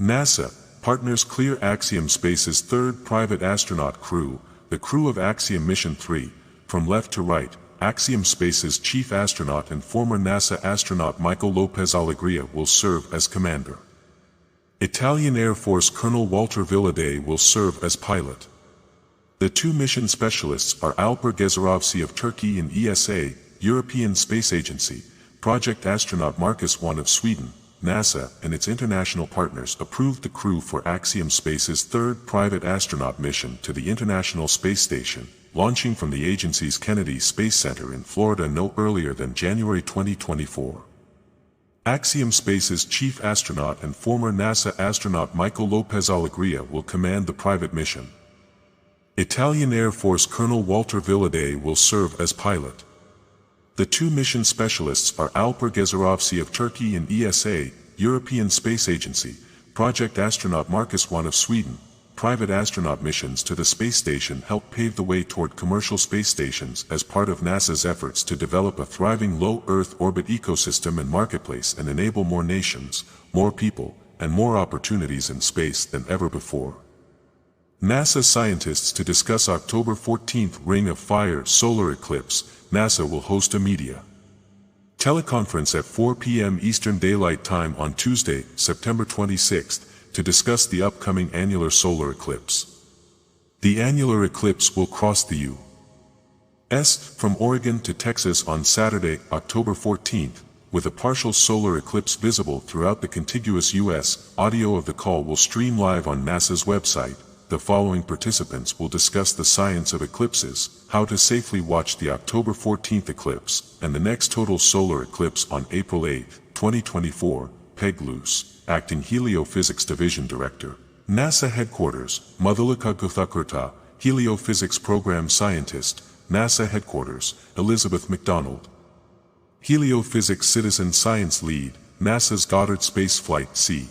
NASA partners clear Axiom Space's third private astronaut crew, the crew of Axiom Mission 3, from left to right. Axiom Space's chief astronaut and former NASA astronaut Michael Lopez Alegria will serve as commander. Italian Air Force Colonel Walter Villadei will serve as pilot. The two mission specialists are Alper Gezerovsi of Turkey and ESA, European Space Agency. Project astronaut Marcus 1 of Sweden. NASA and its international partners approved the crew for Axiom Space's third private astronaut mission to the International Space Station, launching from the agency's Kennedy Space Center in Florida no earlier than January 2024. Axiom Space's chief astronaut and former NASA astronaut Michael Lopez Alegria will command the private mission. Italian Air Force Colonel Walter Villadei will serve as pilot. The two mission specialists are Alper Gezerovsi of Turkey and ESA, European Space Agency. Project astronaut Marcus 1 of Sweden. Private astronaut missions to the space station help pave the way toward commercial space stations as part of NASA's efforts to develop a thriving low Earth orbit ecosystem and marketplace and enable more nations, more people, and more opportunities in space than ever before. NASA scientists to discuss October 14th Ring of Fire solar eclipse. NASA will host a media teleconference at 4 p.m. Eastern Daylight Time on Tuesday, September 26th, to discuss the upcoming annular solar eclipse. The annular eclipse will cross the U.S. from Oregon to Texas on Saturday, October 14th, with a partial solar eclipse visible throughout the contiguous U.S. Audio of the call will stream live on NASA's website. The following participants will discuss the science of eclipses, how to safely watch the October 14th eclipse, and the next total solar eclipse on April 8, 2024. Peg Luce, Acting Heliophysics Division Director. NASA Headquarters, Madhulika Guthakurta, Heliophysics Program Scientist, NASA Headquarters, Elizabeth McDonald. Heliophysics Citizen Science Lead, NASA's Goddard Space Flight C.